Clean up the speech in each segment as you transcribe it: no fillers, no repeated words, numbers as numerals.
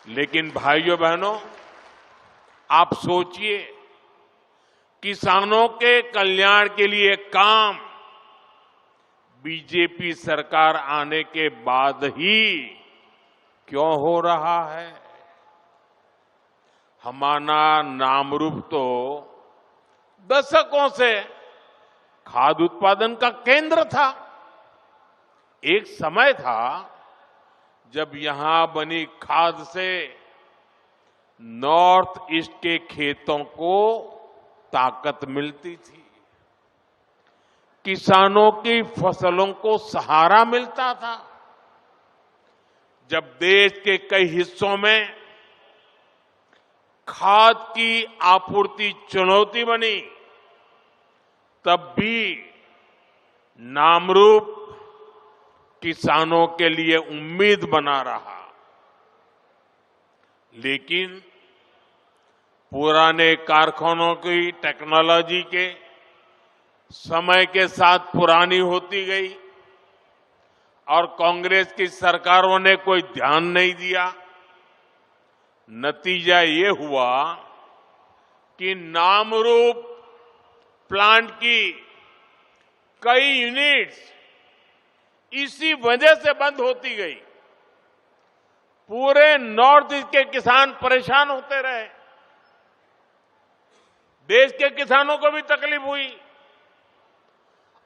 लेकिन भाइयों बहनों, आप सोचिए, किसानों के कल्याण के लिए काम बीजेपी सरकार आने के बाद ही क्यों हो रहा है? हमारा नामरूप तो दशकों से खाद्य उत्पादन का केंद्र था। एक समय था जब यहां बनी खाद से नॉर्थ ईस्ट के खेतों को ताकत मिलती थी, किसानों की फसलों को सहारा मिलता था। जब देश के कई हिस्सों में खाद की आपूर्ति चुनौती बनी, तब भी नामरूप किसानों के लिए उम्मीद बना रहा। लेकिन पुराने कारखानों की टेक्नोलॉजी के समय के साथ पुरानी होती गई और कांग्रेस की सरकारों ने कोई ध्यान नहीं दिया। नतीजा ये हुआ कि नामरूप प्लांट की कई यूनिट्स इसी वजह से बंद होती गई। पूरे नॉर्थ ईस्ट के किसान परेशान होते रहे, देश के किसानों को भी तकलीफ हुई,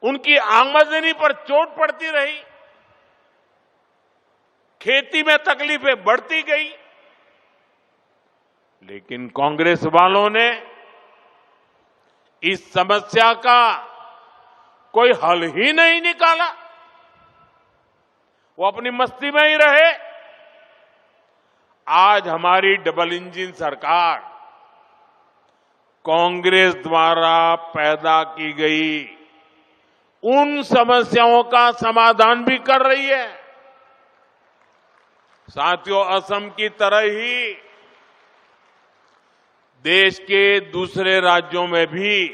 उनकी आमदनी पर चोट पड़ती रही, खेती में तकलीफें बढ़ती गई। लेकिन कांग्रेस वालों ने इस समस्या का कोई हल ही नहीं निकाला। वो अपनी मस्ती में ही रहे। आज हमारी डबल इंजन सरकार कांग्रेस द्वारा पैदा की गई उन समस्याओं का समाधान भी कर रही है। साथियों, असम की तरह ही देश के दूसरे राज्यों में भी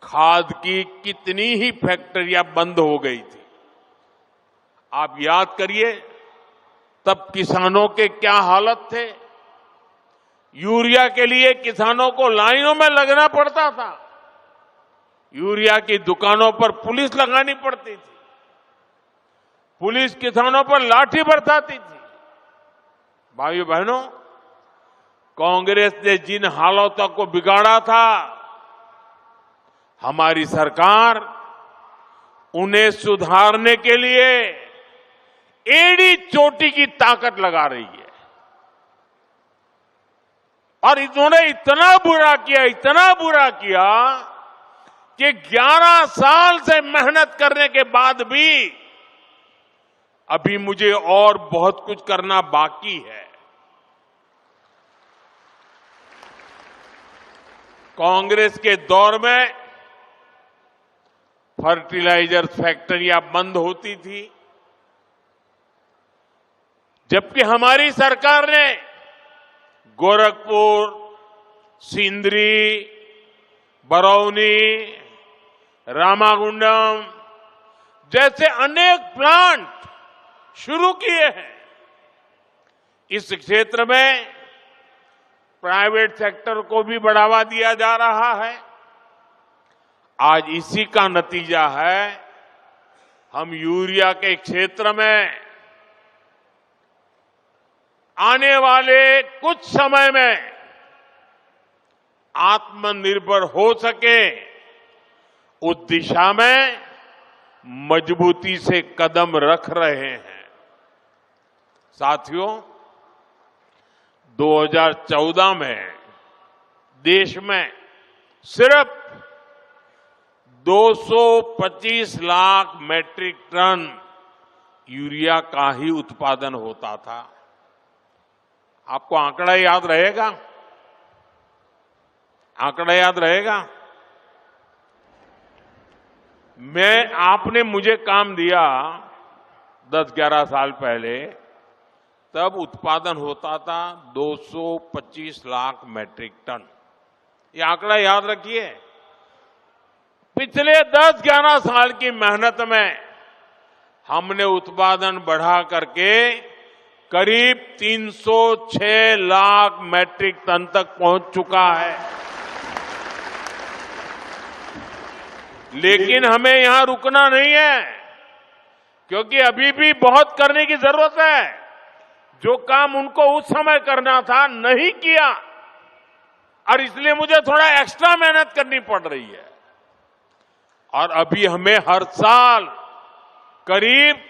खाद की कितनी ही फैक्ट्रियां बंद हो गई थी। आप याद करिए, तब किसानों के क्या हालत थे। यूरिया के लिए किसानों को लाइनों में लगना पड़ता था, यूरिया की दुकानों पर पुलिस लगानी पड़ती थी, पुलिस किसानों पर लाठी बरसाती थी। भाइयों बहनों, कांग्रेस ने जिन हालातों को बिगाड़ा था, हमारी सरकार उन्हें सुधारने के लिए एड़ी चोटी की ताकत लगा रही है। और इन्होंने इतना बुरा किया कि 11 साल से मेहनत करने के बाद भी अभी मुझे और बहुत कुछ करना बाकी है। कांग्रेस के दौर में फर्टिलाइजर फैक्ट्रियां बंद होती थी, जबकि हमारी सरकार ने गोरखपुर, सिंदरी, बरौनी, रामागुंडम जैसे अनेक प्लांट शुरू किए हैं। इस क्षेत्र में प्राइवेट सेक्टर को भी बढ़ावा दिया जा रहा है। आज इसी का नतीजा है, हम यूरिया के क्षेत्र में आने वाले कुछ समय में आत्मनिर्भर हो सके, उस दिशा में मजबूती से कदम रख रहे हैं। साथियों, 2014 में देश में सिर्फ 225 लाख मैट्रिक टन यूरिया का ही उत्पादन होता था। आपको आंकड़ा याद रहेगा? आंकड़ा याद रहेगा? आपने मुझे काम दिया 10-11 साल पहले, तब उत्पादन होता था 225 लाख मैट्रिक टन। ये आंकड़ा याद रखिए। पिछले 10-11 साल की मेहनत में हमने उत्पादन बढ़ा करके करीब 306 लाख मैट्रिक टन तक पहुंच चुका है। लेकिन हमें यहां रुकना नहीं है, क्योंकि अभी भी बहुत करने की जरूरत है। जो काम उनको उस समय करना था नहीं किया, और इसलिए मुझे थोड़ा एक्स्ट्रा मेहनत करनी पड़ रही है। और अभी हमें हर साल करीब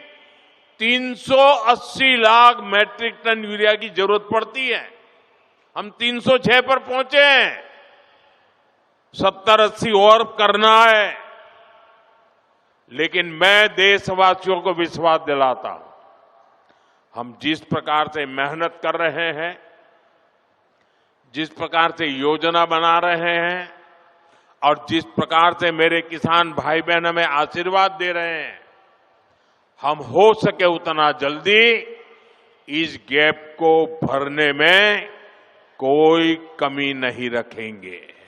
380 लाख मैट्रिक टन यूरिया की जरूरत पड़ती है। हम 306 पर पहुंचे हैं, 70-80 और करना है। लेकिन मैं देशवासियों को विश्वास दिलाता हूं, हम जिस प्रकार से मेहनत कर रहे हैं, जिस प्रकार से योजना बना रहे हैं, और जिस प्रकार से मेरे किसान भाई बहन हमें आशीर्वाद दे रहे हैं, हम हो सके उतना जल्दी इस गैप को भरने में कोई कमी नहीं रखेंगे।